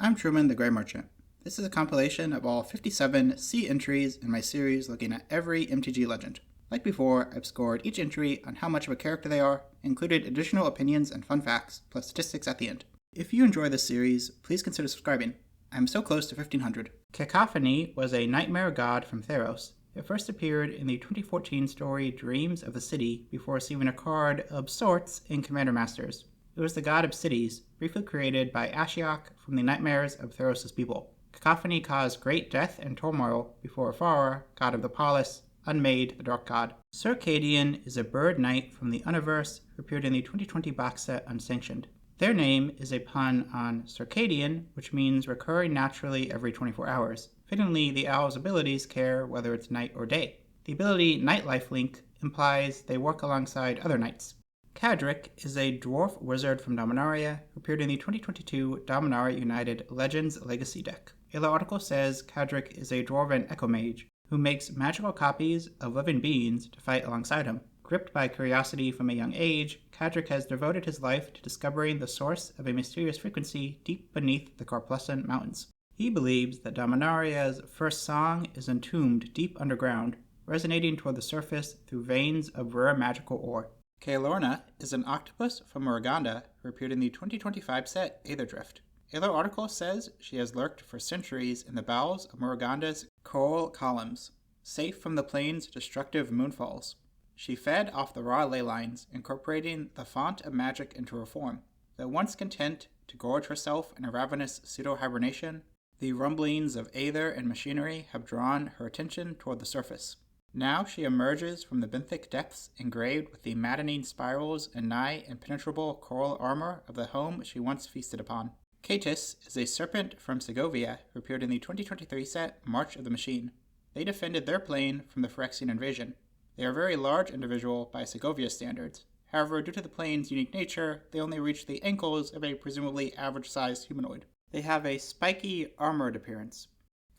I'm Truman the Grey Merchant. This is a compilation of all 57 C entries in my series looking at every MTG legend. Like before, I've scored each entry on how much of a character they are, included additional opinions and fun facts, plus statistics at the end. If you enjoy this series, please consider subscribing. I'm so close to 1500. Cacophony was a nightmare god from Theros. It first appeared in the 2014 story Dreams of the City before receiving a card of sorts in Commander Masters. It was the god of cities, briefly created by Ashiok from the nightmares of Theros' people. Cacophony caused great death and turmoil before Aphara, god of the Palace, unmade the dark god. Circadian is a bird knight from the Universe who appeared in the 2020 box set Unsanctioned. Their name is a pun on circadian, which means recurring naturally every 24 hours. Fittingly, the owl's abilities care whether it's night or day. The ability Nightlife Link implies they work alongside other knights. Kadric is a dwarf wizard from Dominaria who appeared in the 2022 Dominaria United Legends Legacy deck. A law article says Kadric is a dwarven echo mage who makes magical copies of living beings to fight alongside him. Gripped by curiosity from a young age, Kadric has devoted his life to discovering the source of a mysterious frequency deep beneath the Carplescent Mountains. He believes that Dominaria's first song is entombed deep underground, resonating toward the surface through veins of rare magical ore. Kaelorna is an octopus from Morganda who appeared in the 2025 set Aetherdrift. A law article says she has lurked for centuries in the bowels of Morganda's coral columns, safe from the plane's destructive moonfalls. She fed off the raw ley lines, incorporating the font of magic into her form. Though once content to gorge herself in a ravenous pseudo-hibernation, the rumblings of aether and machinery have drawn her attention toward the surface. Now she emerges from the benthic depths engraved with the maddening spirals and nigh impenetrable coral armor of the home she once feasted upon. Catus is a serpent from Segovia who appeared in the 2023 set March of the Machine. They defended their plane from the Phyrexian invasion. They are a very large individual by Segovia standards. However, due to the plane's unique nature, they only reach the ankles of a presumably average-sized humanoid. They have a spiky, armored appearance.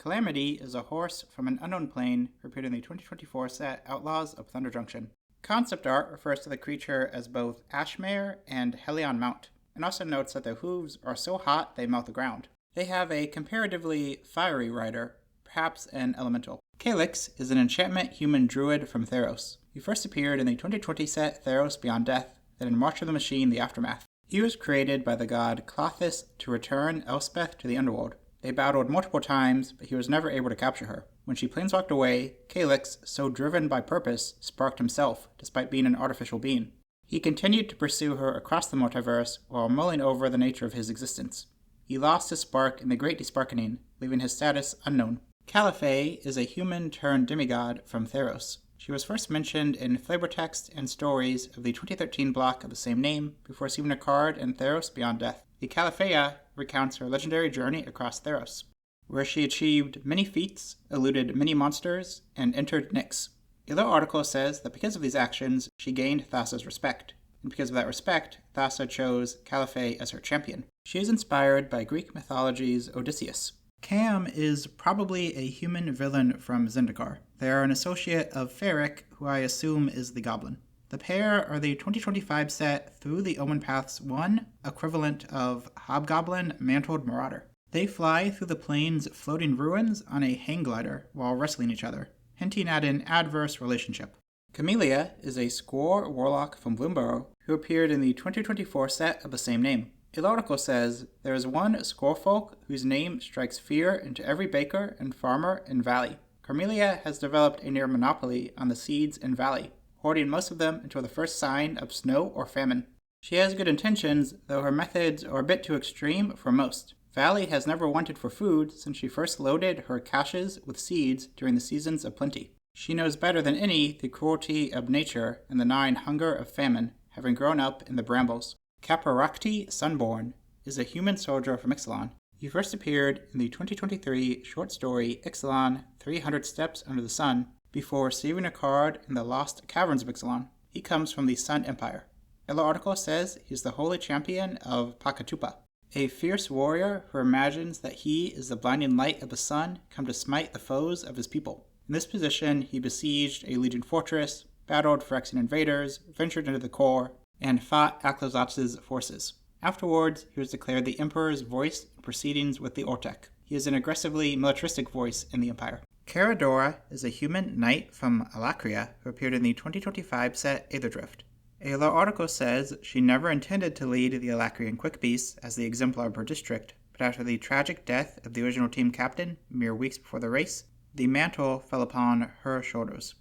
Calamity is a horse from an unknown plane who appeared in the 2024 set Outlaws of Thunder Junction. Concept art refers to the creature as both Ashmare and Helion Mount, and also notes that their hooves are so hot they melt the ground. They have a comparatively fiery rider, perhaps an elemental. Calyx is an enchantment human druid from Theros. He first appeared in the 2020 set Theros Beyond Death, then in March of the Machine The Aftermath. He was created by the god Clothis to return Elspeth to the underworld. They battled multiple times, but he was never able to capture her. When she planeswalked away, Calyx, so driven by purpose, sparked himself, despite being an artificial being. He continued to pursue her across the multiverse while mulling over the nature of his existence. He lost his spark in the Great Desparkening, leaving his status unknown. Caliphate is a human-turned-demigod from Theros. She was first mentioned in flavor text and stories of the 2013 block of the same name before receiving a card in Theros Beyond Death. The Caliphea recounts her legendary journey across Theros, where she achieved many feats, eluded many monsters, and entered Nyx. A law article says that because of these actions, she gained Thassa's respect, and because of that respect, Thassa chose Caliphate as her champion. She is inspired by Greek mythology's Odysseus. Cam is probably a human villain from Zendikar. They are an associate of Ferric, who I assume is the goblin. The pair are the 2025 set Through the Omen Paths 1, equivalent of Hobgoblin Mantled Marauder. They fly through the plane's floating ruins on a hang glider while wrestling each other, hinting at an adverse relationship. Camellia is a Squall warlock from Bloomborough who appeared in the 2024 set of the same name. A law article says there is one Squallfolk whose name strikes fear into every baker and farmer in Valley. Camellia has developed a near monopoly on the seeds in Valley, hoarding most of them until the first sign of snow or famine. She has good intentions, though her methods are a bit too extreme for most. Valley has never wanted for food since she first loaded her caches with seeds during the seasons of plenty. She knows better than any the cruelty of nature and the gnawing hunger of famine, having grown up in the brambles. Caparakti Sunborn is a human soldier from Ixalan. He first appeared in the 2023 short story Ixalan 300 Steps Under the Sun before receiving a card in the Lost Caverns of Ixalan. He comes from the Sun Empire. A law article says he's the holy champion of Pakatupa, a fierce warrior who imagines that he is the blinding light of the sun come to smite the foes of his people. In this position, he besieged a legion fortress, battled Phyrexian invaders, ventured into the core, and fought Aklazatz's forces. Afterwards, he was declared the Emperor's voice in proceedings with the Ortec. He is an aggressively militaristic voice in the Empire. Caradora is a human knight from Alacria who appeared in the 2025 set Aetherdrift. A lore article says she never intended to lead the Alacrian Quickbeasts as the exemplar of her district, but after the tragic death of the original team captain, mere weeks before the race, the mantle fell upon her shoulders.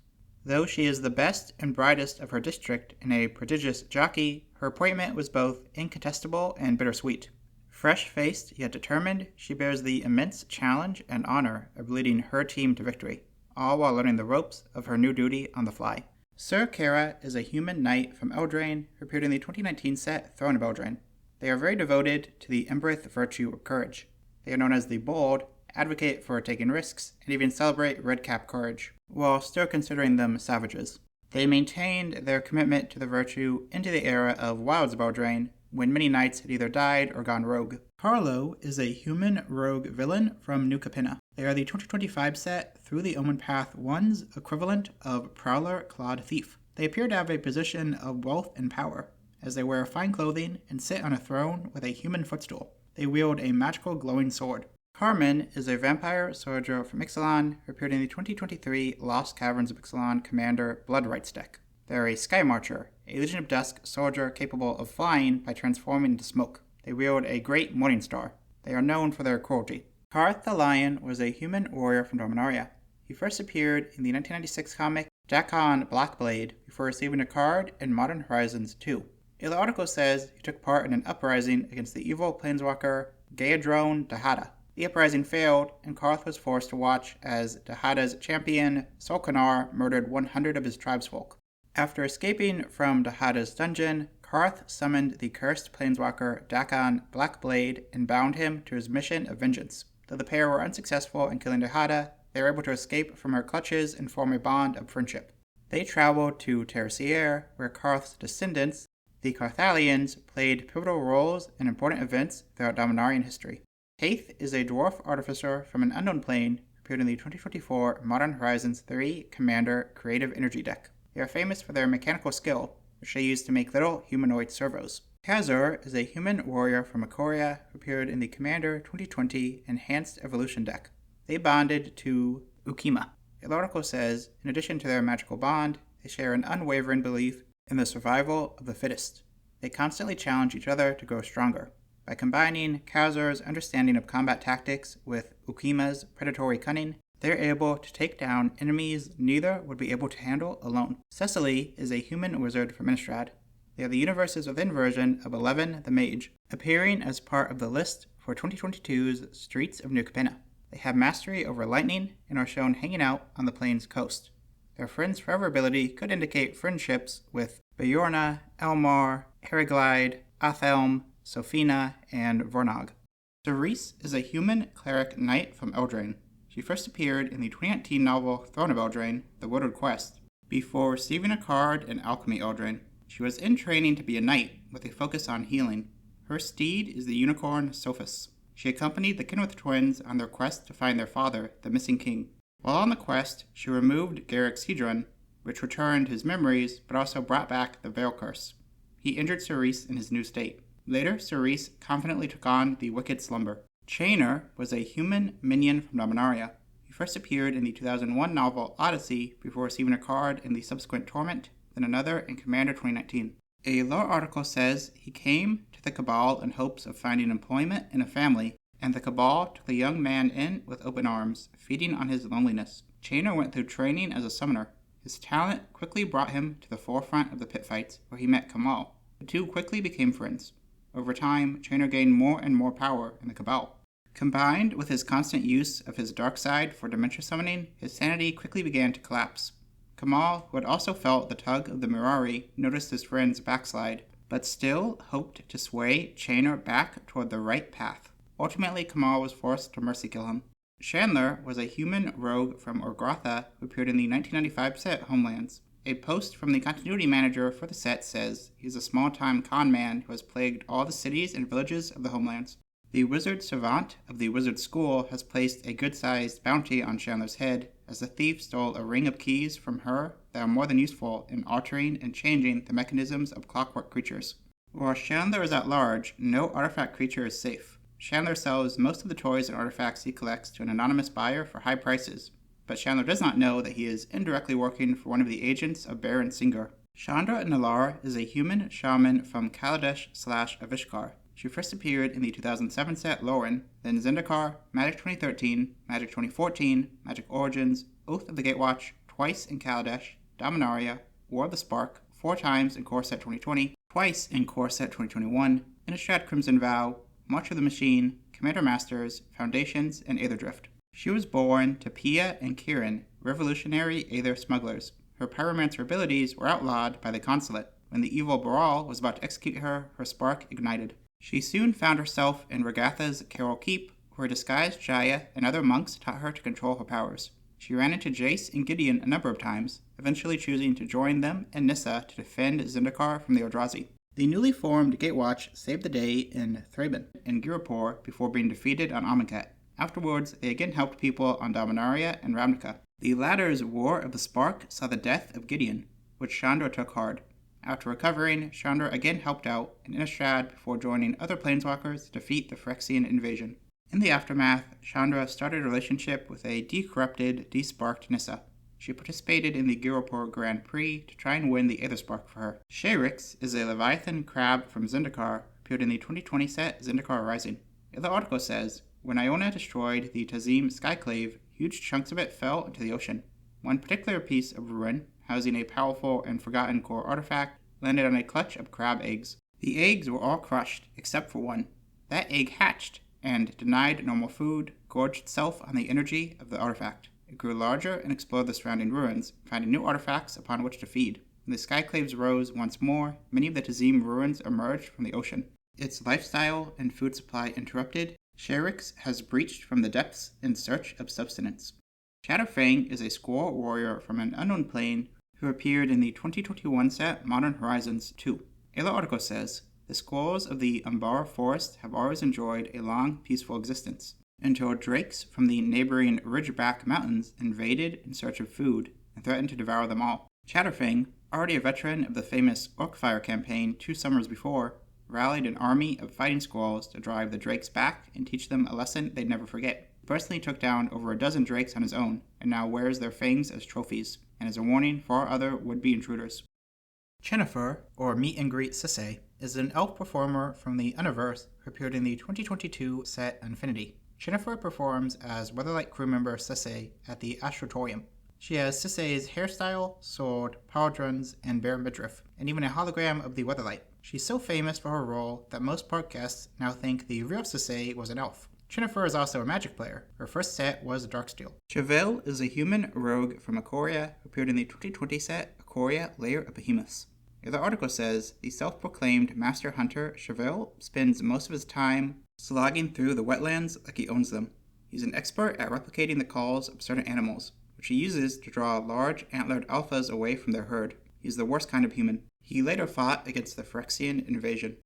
Though she is the best and brightest of her district and a prodigious jockey, her appointment was both incontestable and bittersweet. Fresh-faced yet determined, she bears the immense challenge and honor of leading her team to victory, all while learning the ropes of her new duty on the fly. Sir Kara is a human knight from Eldraine who appeared in the 2019 set Throne of Eldraine. They are very devoted to the Embereth virtue of courage. They are known as the Bold, advocate for taking risks, and even celebrate Redcap courage, while still considering them savages. They maintained their commitment to the virtue into the era of Wilds of Eldraine, when many knights had either died or gone rogue. Carlo is a human rogue villain from New Capenna. They are the 2025 set Through the Omen Path 1's equivalent of Prowler Clawed Thief. They appear to have a position of wealth and power, as they wear fine clothing and sit on a throne with a human footstool. They wield a magical glowing sword. Carmen is a vampire soldier from Ixalan who appeared in the 2023 Lost Caverns of Ixalan Commander Blood Rites deck. They are a Sky Marcher, a Legion of Dusk soldier capable of flying by transforming into smoke. They wield a great Morning Star. They are known for their cruelty. Karth the Lion was a human warrior from Dominaria. He first appeared in the 1996 comic Dakon Blackblade before receiving a card in Modern Horizons 2. The article says he took part in an uprising against the evil planeswalker Gaedrone Dahada. The uprising failed, and Karth was forced to watch as Dahada's champion, Solkanar, murdered 100 of his tribesfolk. After escaping from Dahada's dungeon, Karth summoned the cursed planeswalker Dakon Blackblade and bound him to his mission of vengeance. Though the pair were unsuccessful in killing Dahada, they were able to escape from her clutches and form a bond of friendship. They traveled to Terracier, where Karth's descendants, the Carthalians, played pivotal roles in important events throughout Dominarian history. Haith is a dwarf artificer from an unknown plane who appeared in the 2024 Modern Horizons 3 Commander Creative Energy deck. They are famous for their mechanical skill, which they use to make little humanoid servos. Kazur is a human warrior from Ikoria who appeared in the Commander 2020 Enhanced Evolution deck. They bonded to Ukima. The article says, in addition to their magical bond, they share an unwavering belief in the survival of the fittest. They constantly challenge each other to grow stronger. By combining Kazur's understanding of combat tactics with Ukima's predatory cunning, they're able to take down enemies neither would be able to handle alone. Cecily is a human wizard from Innistrad. They are the Universes Within version of 11 the Mage, appearing as part of the list for 2022's Streets of New Capenna. They have mastery over lightning and are shown hanging out on the plane's coast. Their Friends Forever ability could indicate friendships with Bjorna, Elmar, Heriglide, Athelm, Sophina, and Vornog. Cerise is a human cleric knight from Eldraine. She first appeared in the 2019 novel Throne of Eldraine, The Woodward Quest, before receiving a card in Alchemy Eldraine. She was in training to be a knight, with a focus on healing. Her steed is the unicorn Sophus. She accompanied the Kenwith twins on their quest to find their father, the missing king. While on the quest, she removed Garrick's Hedron, which returned his memories, but also brought back the Veil Curse. He injured Cerise in his new state. Later, Cerise confidently took on the Wicked Slumber. Chainer was a human minion from Dominaria. He first appeared in the 2001 novel Odyssey before receiving a card in the subsequent Torment, then another in Commander 2019. A lore article says he came to the Cabal in hopes of finding employment and a family, and the Cabal took the young man in with open arms, feeding on his loneliness. Chainer went through training as a summoner. His talent quickly brought him to the forefront of the pit fights, where he met Kamal. The two quickly became friends. Over time, Chainer gained more and more power in the Cabal. Combined with his constant use of his dark side for dementia summoning, his sanity quickly began to collapse. Kamal, who had also felt the tug of the Mirari, noticed his friend's backslide, but still hoped to sway Chainer back toward the right path. Ultimately, Kamal was forced to mercy kill him. Chandler was a human rogue from Orgratha who appeared in the 1995 set Homelands. A post from the continuity manager for the set says he's a small-time con man who has plagued all the cities and villages of the Homelands. The wizard savant of the wizard school has placed a good-sized bounty on Chandler's head, as the thief stole a ring of keys from her that are more than useful in altering and changing the mechanisms of clockwork creatures. While Chandler is at large, no artifact creature is safe. Chandler sells most of the toys and artifacts he collects to an anonymous buyer for high prices, but Chandler does not know that he is indirectly working for one of the agents of Baron Singer. Chandra Nalar is a human shaman from Kaladesh/Avishkar. She first appeared in the 2007 set Lauren, then Zendikar, Magic 2013, Magic 2014, Magic Origins, Oath of the Gatewatch, twice in Kaladesh, Dominaria, War of the Spark, 4 times in Core Set 2020, twice in Core Set 2021, Innistrad Crimson Vow, March of the Machine, Commander Masters, Foundations, and Aetherdrift. She was born to Pia and Kieran, revolutionary Aether smugglers. Her pyromancer abilities were outlawed by the consulate. When the evil Baral was about to execute her, her spark ignited. She soon found herself in Regatha's Carol Keep, where a disguised Jaya and other monks taught her to control her powers. She ran into Jace and Gideon a number of times, eventually choosing to join them and Nissa to defend Zendikar from the Eldrazi. The newly formed Gatewatch saved the day in Thraben and Girapur before being defeated on Amonkhet. Afterwards, they again helped people on Dominaria and Ravnica. The latter's War of the Spark saw the death of Gideon, which Chandra took hard. After recovering, Chandra again helped out in Innistrad before joining other planeswalkers to defeat the Phyrexian invasion. In the aftermath, Chandra started a relationship with a decorrupted, desparked Nissa. She participated in the Girapur Grand Prix to try and win the Aetherspark for her. Shayrix is a Leviathan crab from Zendikar, appeared in the 2020 set Zendikar Rising. The article says, when Iona destroyed the Tazim Skyclave, huge chunks of it fell into the ocean. One particular piece of ruin, housing a powerful and forgotten core artifact, landed on a clutch of crab eggs. The eggs were all crushed, except for one. That egg hatched, and, denied normal food, gorged itself on the energy of the artifact. It grew larger and explored the surrounding ruins, finding new artifacts upon which to feed. When the Skyclaves rose once more, many of the Tazim ruins emerged from the ocean. Its lifestyle and food supply interrupted, Shayrix has breached from the depths in search of subsistence. Shadowfang is a squirrel warrior from an unknown plane who appeared in the 2021 set Modern Horizons 2. The article says, the squirrels of the Umbara Forest have always enjoyed a long, peaceful existence, until drakes from the neighboring Ridgeback Mountains invaded in search of food and threatened to devour them all. Shadowfang, already a veteran of the famous Orcfire campaign 2 summers before, rallied an army of fighting squirrels to drive the drakes back and teach them a lesson they'd never forget. He personally took down over a dozen drakes on his own, and now wears their fangs as trophies, and is a warning for other would-be intruders. Chennifer, or Meet and Greet Sisay, is an elf performer from the Universe who appeared in the 2022 set Infinity. Chennifer performs as Weatherlight crew member Sisay at the Astrotorium. She has Sisay's hairstyle, sword, pauldrons, and bare midriff, and even a hologram of the Weatherlight. She's so famous for her role that most park guests now think the real Sisay was an elf. Chennifer is also a Magic player. Her first set was Darksteel. Chevelle is a human rogue from Ikoria who appeared in the 2020 set Ikoria Lair of Behemoths. The article says, the self-proclaimed master hunter Chevelle spends most of his time slogging through the wetlands like he owns them. He's an expert at replicating the calls of certain animals, which he uses to draw large antlered alphas away from their herd. He's the worst kind of human. He later fought against the Phyrexian invasion.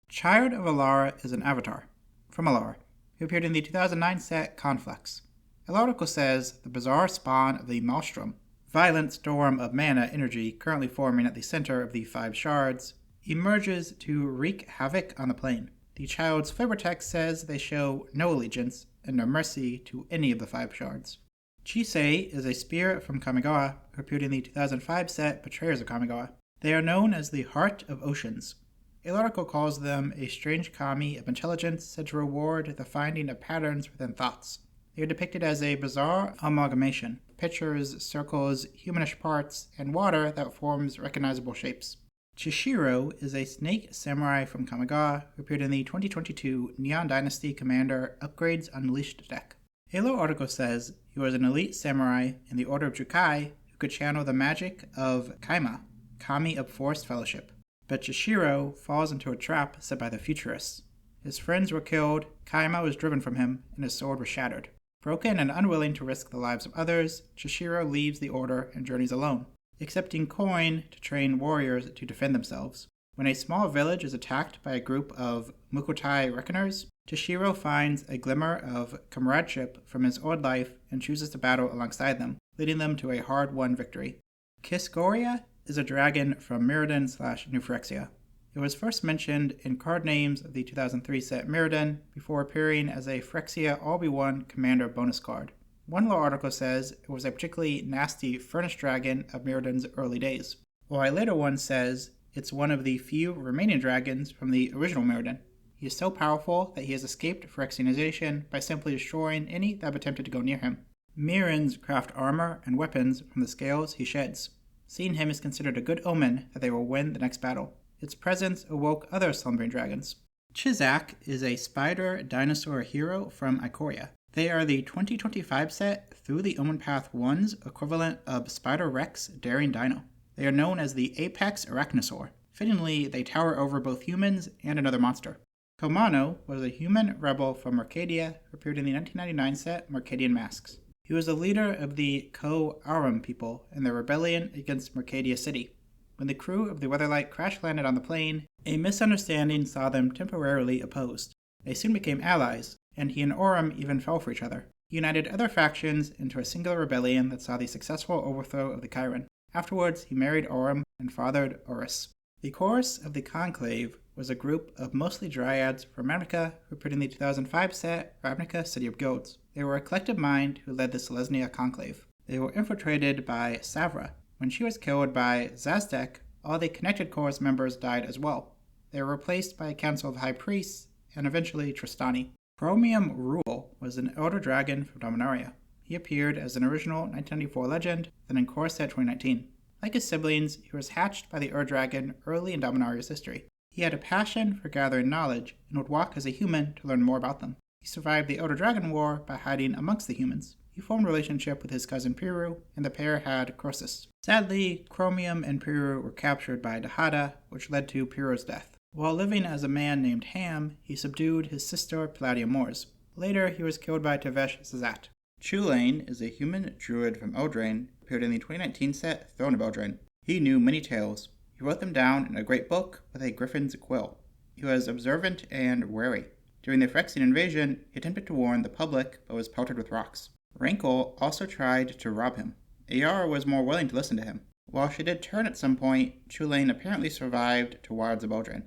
Child of Alara is an avatar from Alara, who appeared in the 2009 set Conflux. The article says, the bizarre spawn of the Maelstrom, violent storm of mana energy currently forming at the center of the 5 shards, emerges to wreak havoc on the plane. The child's flavor text says they show no allegiance and no mercy to any of the 5 shards. Chisei is a spirit from Kamigawa who appeared in the 2005 set Betrayers of Kamigawa. They are known as the Heart of Oceans. The article calls them a strange kami of intelligence said to reward the finding of patterns within thoughts. They are depicted as a bizarre amalgamation, pictures, circles, humanish parts, and water that forms recognizable shapes. Chishiro is a snake samurai from Kamigawa who appeared in the 2022 Neon Dynasty Commander Upgrades Unleashed deck. Halo article says he was an elite samurai in the Order of Jukai who could channel the magic of Kaima, Kami of Forest Fellowship. But Chishiro falls into a trap set by the Futurists. His friends were killed, Kaima was driven from him, and his sword was shattered. Broken and unwilling to risk the lives of others, Chishiro leaves the Order and journeys alone, accepting coin to train warriors to defend themselves. When a small village is attacked by a group of Mukotai Reckoners, Chishiro finds a glimmer of comradeship from his old life and chooses to battle alongside them, leading them to a hard-won victory. Kisgoria is a dragon from Mirrodin/New Phyrexia. It was first mentioned in card names of the 2003 set Mirrodin before appearing as a Phyrexia All-Be-One Commander bonus card. One lore article says it was a particularly nasty Furnace Dragon of Mirrodin's early days, while a later one says it's one of the few remaining dragons from the original Mirrodin. He is so powerful that he has escaped Phyrexianization by simply destroying any that have attempted to go near him. Mirrans craft armor and weapons from the scales he sheds. Seeing him is considered a good omen that they will win the next battle. Its presence awoke other slumbering dragons. Chizak is a spider dinosaur hero from Ikoria. They are the 2025 set Through the Omen Path 1's equivalent of Spider Rex Daring Dino. They are known as the Apex Arachnosaur. Fittingly, they tower over both humans and another monster. Komano was a human rebel from Mercadia who appeared in the 1999 set Mercadian Masks. He was the leader of the Ko-Aram people in their rebellion against Mercadia City. When the crew of the Weatherlight crash-landed on the plane, a misunderstanding saw them temporarily opposed. They soon became allies, and he and Oram even fell for each other. He united other factions into a singular rebellion that saw the successful overthrow of the Chiron. Afterwards, he married Oram and fathered Orus. The Chorus of the Conclave was a group of mostly dryads from Ravnica who appeared in the 2005 set Ravnica City of Guilds. They were a collective mind who led the Selesnya Conclave. They were infiltrated by Savra. When she was killed by Zazdek, all the connected chorus members died as well. They were replaced by a council of high priests, and eventually Tristani. Chromium Rule was an elder dragon from Dominaria. He appeared as an original 1994 legend, then in Core Set 2019. Like his siblings, he was hatched by the Ur-Dragon early in Dominaria's history. He had a passion for gathering knowledge, and would walk as a human to learn more about them. He survived the Elder Dragon War by hiding amongst the humans. He formed a relationship with his cousin Piru, and the pair had Croesus. Sadly, Chromium and Piru were captured by Dahada, which led to Piru's death. While living as a man named Ham, he subdued his sister Palladia Mors. Later, he was killed by Tavesh Zazat. Chulane is a human druid from Eldraine, appeared in the 2019 set Throne of Eldraine. He knew many tales. He wrote them down in a great book with a griffin's quill. He was observant and wary. During the Phyrexian invasion, he attempted to warn the public, but was pelted with rocks. Rankle also tried to rob him. Ayara was more willing to listen to him. While she did turn at some point, Chulane apparently survived to Wards of Eldraine.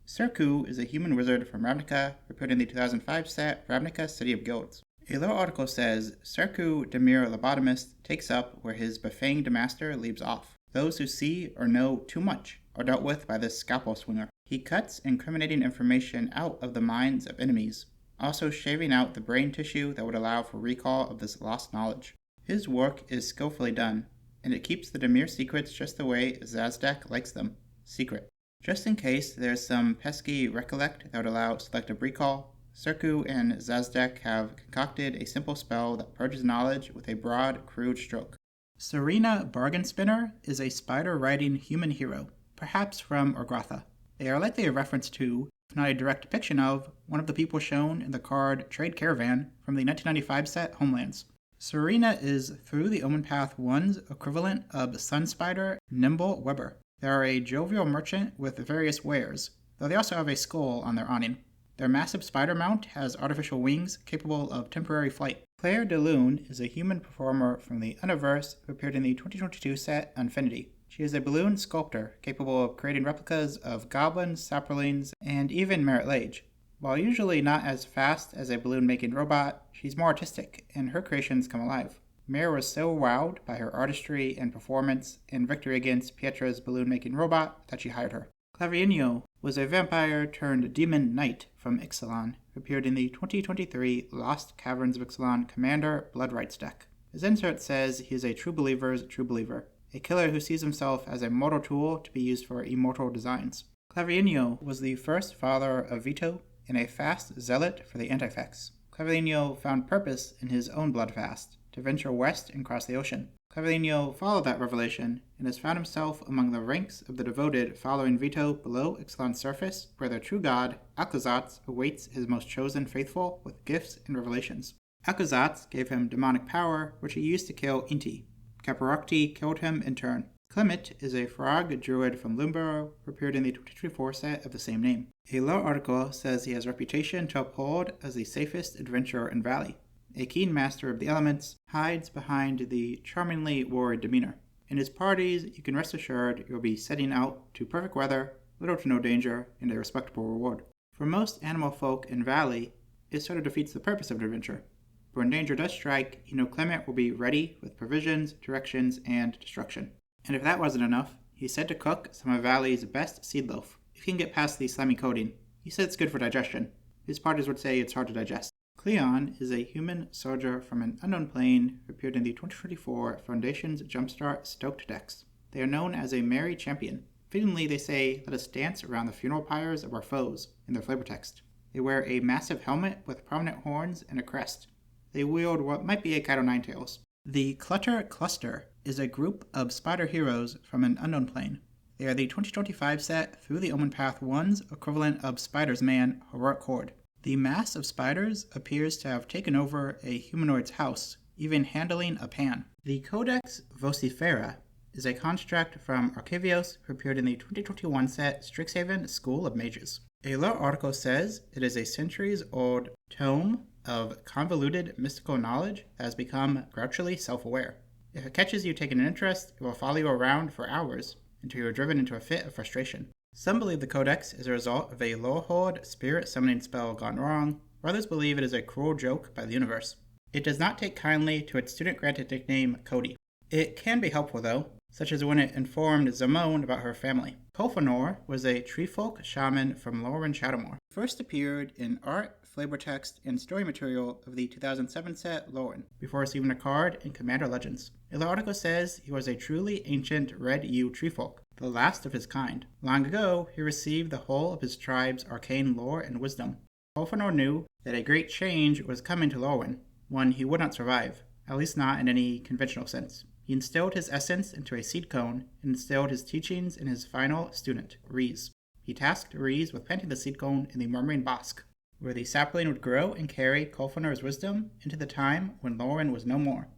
Serku is a human wizard from Ravnica, who appeared in the 2005 set Ravnica City of Guilds. A little article says, Serku Demir Lobotomist takes up where his befanged master leaves off. Those who see or know too much are dealt with by this scalpel swinger. He cuts incriminating information out of the minds of enemies, also shaving out the brain tissue that would allow for recall of this lost knowledge. His work is skillfully done, and it keeps the Demir secrets just the way Zazdek likes them, secret. Just in case there's some pesky recollect that would allow selective recall, Serku and Zazdek have concocted a simple spell that purges knowledge with a broad, crude stroke. Serena Bargain Spinner is a spider-riding human hero, perhaps from Orgratha. They are likely a reference to, if not a direct depiction of, one of the people shown in the card Trade Caravan from the 1995 set Homelands. Serena is Through the Omen Path 1's equivalent of Sunspider Nimble Weber. They are a jovial merchant with various wares, though they also have a skull on their awning. Their massive spider mount has artificial wings capable of temporary flight. Claire de Lune is a human performer from the Universe who appeared in the 2022 set Infinity. She is a balloon sculptor capable of creating replicas of goblins, saprolines, and even Merit Lage. While usually not as fast as a balloon-making robot, she's more artistic, and her creations come alive. Mare was so wowed by her artistry and performance in victory against Pietra's balloon-making robot that she hired her. Claverinho was a vampire-turned-demon knight from Ixalan, who appeared in the 2023 Lost Caverns of Ixalan Commander Blood Rights deck. His insert says he is a true believer's true believer, a killer who sees himself as a mortal tool to be used for immortal designs. Claverinho was the first father of Vito and a fast zealot for the Antifex. Claverinho found purpose in his own blood fast, to venture west and cross the ocean. Claverinho followed that revelation and has found himself among the ranks of the devoted following Vito below Ixalan's surface, where the true god, Akazatz, awaits his most chosen faithful with gifts and revelations. Akazatz gave him demonic power, which he used to kill Inti. Caparocti killed him in turn. Clement is a frog druid from Lumboro, who appeared in the 2024 set of the same name. A lore article says he has a reputation to uphold as the safest adventurer in Valley. A keen master of the elements, hides behind the charmingly worried demeanor. In his parties, you can rest assured you'll be setting out to perfect weather, little to no danger, and a respectable reward. For most animal folk in Valley, it sort of defeats the purpose of an adventure. But when danger does strike, you know Clement will be ready with provisions, directions, and destruction. And if that wasn't enough, he's said to cook some of Valley's best seed loaf. If you can get past the slimy coating, he said it's good for digestion. His partners would say it's hard to digest. Cleon is a human soldier from an unknown plane who appeared in the 2024 Foundation's Jumpstart Stoked decks. They are known as a merry champion. Fittingly, they say, let us dance around the funeral pyres of our foes in their flavor text. They wear a massive helmet with prominent horns and a crest. They wield what might be a cat o' nine tails. The Clutter Cluster is a group of spider heroes from an unknown plane. They are the 2025 set Through the Omen Path 1's equivalent of Spider's Man Heroic Horde. The mass of spiders appears to have taken over a humanoid's house, even handling a pan. The Codex Vocifera is a construct from Archivios who appeared in the 2021 set Strixhaven School of Mages. A lore article says it is a centuries-old tome of convoluted mystical knowledge that has become grouchily self-aware. If it catches you taking an interest, it will follow you around for hours until you are driven into a fit of frustration. Some believe the Codex is a result of a Lorehold spirit summoning spell gone wrong, or others believe it is a cruel joke by the universe. It does not take kindly to its student-granted nickname, Cody. It can be helpful, though, such as when it informed Zamone about her family. Kolfanor was a treefolk shaman from Loren Shadowmoor. First appeared in art, flavor text, and story material of the 2007 set Loren, before receiving a card in Commander Legends. The article says he was a truly ancient Red Yew treefolk, the last of his kind. Long ago, he received the whole of his tribe's arcane lore and wisdom. Kolfanor knew that a great change was coming to Loren, one he would not survive, at least not in any conventional sense. He instilled his essence into a seed cone and instilled his teachings in his final student, Rees. He tasked Rees with planting the seed cone in the Murmuring Bosque, where the sapling would grow and carry Kolfanor's wisdom into the time when Loren was no more.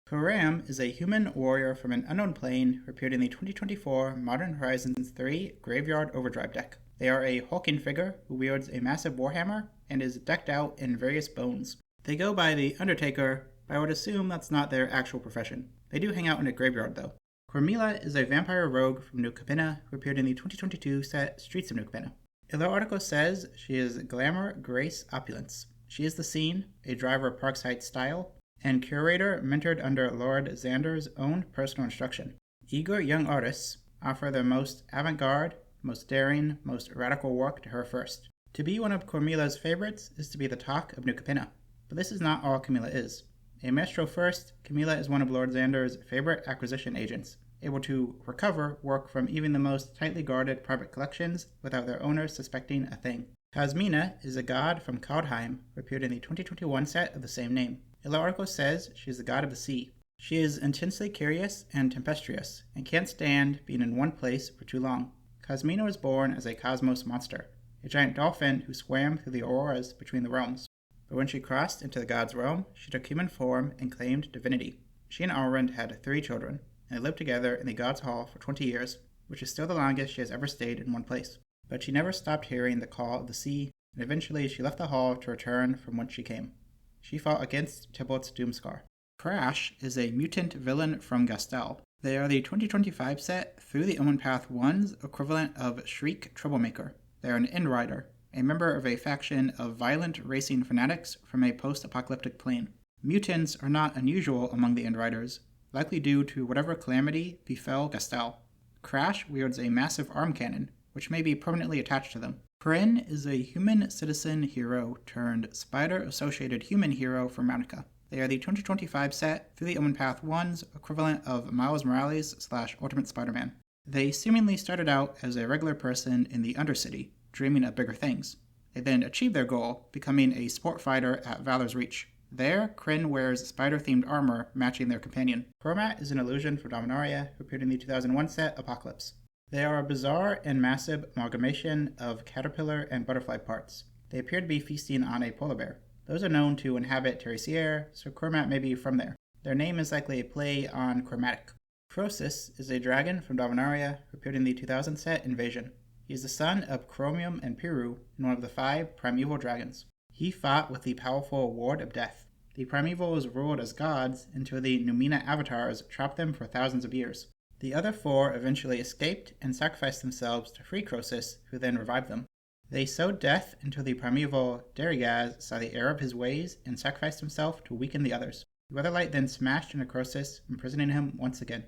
Kuram is a human warrior from an unknown plane who appeared in the 2024 Modern Horizons 3 Graveyard Overdrive deck. They are a hulking figure who wields a massive warhammer and is decked out in various bones. They go by the Undertaker, but I would assume that's not their actual profession. They do hang out in a graveyard, though. Cormilla is a vampire rogue from New Capenna who appeared in the 2022 set Streets of New Capenna. The article says she is glamour, grace, opulence. She is the scene, a driver of Parkside style, and curator mentored under Lord Xander's own personal instruction. Eager young artists offer their most avant-garde, most daring, most radical work to her first. To be one of Cormilla's favorites is to be the talk of New Capenna. But this is not all Camilla is. A maestro first, Camilla is one of Lord Xander's favorite acquisition agents, able to recover work from even the most tightly guarded private collections without their owners suspecting a thing. Cosmina is a god from Kaldheim who appeared in the 2021 set of the same name. The article says she is the god of the sea. She is intensely curious and tempestuous, and can't stand being in one place for too long. Cosmina was born as a cosmos monster, a giant dolphin who swam through the auroras between the realms. But when she crossed into the god's realm, she took human form and claimed divinity. She and Alrund had 3 children, and they lived together in the god's hall for 20 years, which is still the longest she has ever stayed in one place. But she never stopped hearing the call of the sea, and eventually she left the hall to return from whence she came. She fought against Tybalt's Doomscar. Crash is a mutant villain from Gastel. They are the 2025 set Through the Omen Path 1's equivalent of Shriek Troublemaker. They are an Endrider, a member of a faction of violent racing fanatics from a post-apocalyptic plane. Mutants are not unusual among the Endriders, likely due to whatever calamity befell Gastel. Crash wields a massive arm cannon, which may be permanently attached to them. Corinne is a human citizen hero turned spider-associated human hero from Ravnica. They are the 2025 set Through the Omen Path 1's equivalent of Miles Morales / Ultimate Spider-Man. They seemingly started out as a regular person in the Undercity, dreaming of bigger things. They then achieved their goal, becoming a sport fighter at Valor's Reach. There, Kryn wears spider-themed armor matching their companion. Cromat is an illusion from Dominaria who appeared in the 2001 set Apocalypse. They are a bizarre and massive amalgamation of caterpillar and butterfly parts. They appear to be feasting on a polar bear. Those are known to inhabit Terrasier, so Cromat may be from there. Their name is likely a play on chromatic. Croesus is a dragon from Dominaria who appeared in the 2000 set Invasion. He is the son of Chromium and Piru and one of the 5 primeval dragons. He fought with the powerful Ward of Death. The primevals ruled as gods until the Numina avatars trapped them for thousands of years. The other 4 eventually escaped and sacrificed themselves to free Croesus, who then revived them. They sowed death until the primeval Darigas saw the error of his ways and sacrificed himself to weaken the others. The Weatherlight then smashed into Croesus, imprisoning him once again.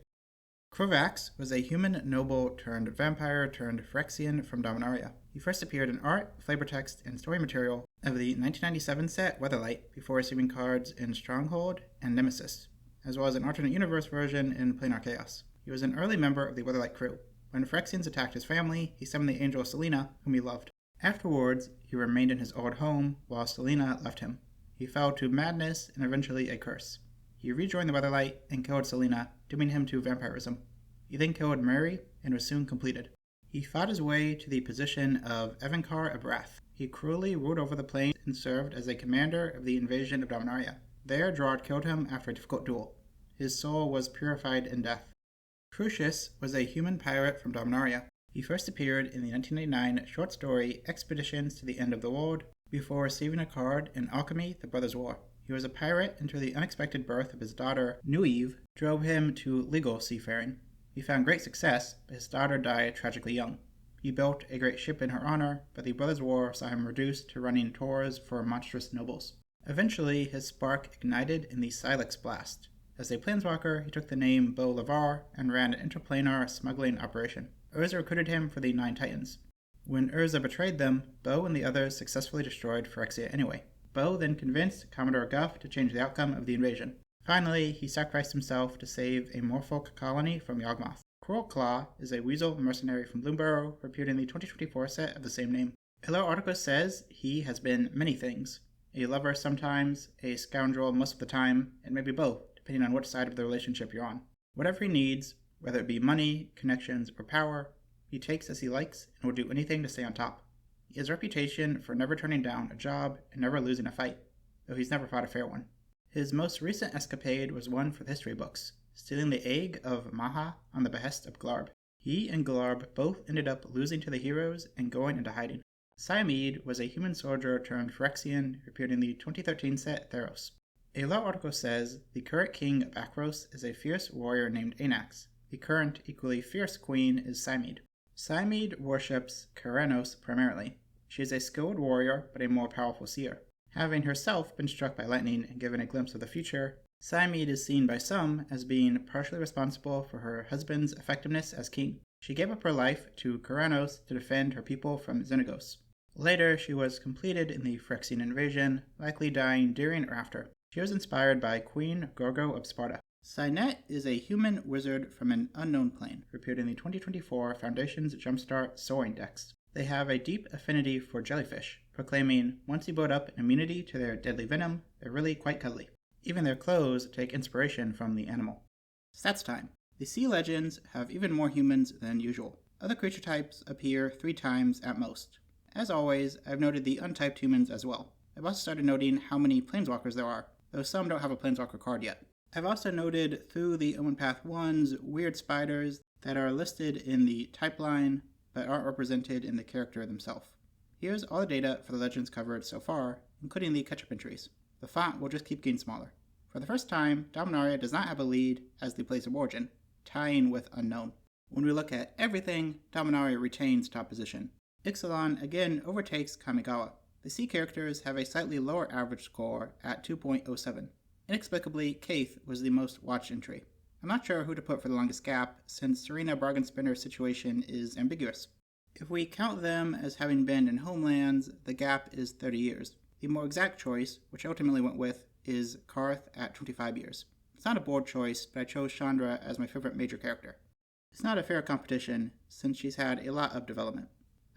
Crovax was a human noble turned vampire turned Phyrexian from Dominaria. He first appeared in art, flavor text, and story material of the 1997 set Weatherlight before receiving cards in Stronghold and Nemesis, as well as an alternate universe version in Planar Chaos. He was an early member of the Weatherlight crew. When Phyrexians attacked his family, he summoned the angel Selena, whom he loved. Afterwards, he remained in his old home while Selena left him. He fell to madness and eventually a curse. He rejoined the Weatherlight and killed Selena, dooming him to vampirism. He then killed Mary and was soon completed. He fought his way to the position of Evankar Abrath. He cruelly ruled over the plains and served as a commander of the invasion of Dominaria. There, Gerard killed him after a difficult duel. His soul was purified in death. Crucius was a human pirate from Dominaria. He first appeared in the 1999 short story Expeditions to the End of the World before receiving a card in Alchemy, the Brothers' War. He was a pirate until the unexpected birth of his daughter, Nueve, drove him to legal seafaring. He found great success, but his daughter died tragically young. He built a great ship in her honor, but the Brothers' War saw him reduced to running tours for monstrous nobles. Eventually, his spark ignited in the Silex Blast. As a planeswalker, he took the name Beau Lavar and ran an interplanar smuggling operation. Urza recruited him for the 9 Titans. When Urza betrayed them, Beau and the others successfully destroyed Phyrexia anyway. Beau then convinced Commodore Guff to change the outcome of the invasion. Finally, he sacrificed himself to save a Morfolk colony from Yawgmoth. Coral Claw is a weasel mercenary from Bloomburrow who appeared in the 2024 set of the same name. Hello Article says he has been many things. A lover sometimes, a scoundrel most of the time, and maybe both, depending on which side of the relationship you're on. Whatever he needs, whether it be money, connections, or power, he takes as he likes and will do anything to stay on top. He has a reputation for never turning down a job and never losing a fight, though he's never fought a fair one. His most recent escapade was one for the history books, stealing the egg of Maha on the behest of Glarb. He and Glarb both ended up losing to the heroes and going into hiding. Siamede was a human soldier turned Phyrexian who appeared in the 2013 set Theros. A law article says the current king of Akros is a fierce warrior named Anax. The current, equally fierce queen is Siamede. Siamede worships Keranos primarily. She is a skilled warrior, but a more powerful seer. Having herself been struck by lightning and given a glimpse of the future, Siamede is seen by some as being partially responsible for her husband's effectiveness as king. She gave up her life to Keranos to defend her people from Xenagos. Later, she was completed in the Phyrexian invasion, likely dying during or after. She was inspired by Queen Gorgo of Sparta. Cynet is a human wizard from an unknown plane, who appeared in the 2024 Foundation's Jumpstart Soaring decks. They have a deep affinity for jellyfish, proclaiming once you build up an immunity to their deadly venom, they're really quite cuddly. Even their clothes take inspiration from the animal. Stats time. The Sea Legends have even more humans than usual. Other creature types appear 3 times at most. As always, I've noted the untyped humans as well. I've also started noting how many planeswalkers there are, though some don't have a planeswalker card yet. I've also noted through the Omen Path 1's weird spiders that are listed in the type line but aren't represented in the character themselves. Here's all the data for the legends covered so far, including the catch-up entries. The font will just keep getting smaller. For the first time, Dominaria does not have a lead as the place of origin, tying with Unknown. When we look at everything, Dominaria retains top position. Ixalan again overtakes Kamigawa. The C characters have a slightly lower average score at 2.07. Inexplicably, Kaith was the most watched entry. I'm not sure who to put for the longest gap, since Serena Bargain Spinner's situation is ambiguous. If we count them as having been in homelands, the gap is 30 years. The more exact choice, which I ultimately went with, is Karth at 25 years. It's not a bold choice, but I chose Chandra as my favorite major character. It's not a fair competition, since she's had a lot of development.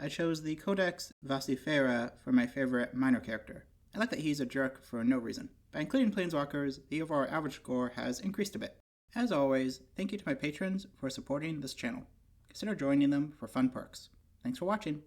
I chose the Codex Vocifera for my favorite minor character. I like that he's a jerk for no reason. By including Planeswalkers, the overall average score has increased a bit. As always, thank you to my patrons for supporting this channel. Consider joining them for fun perks. Thanks for watching.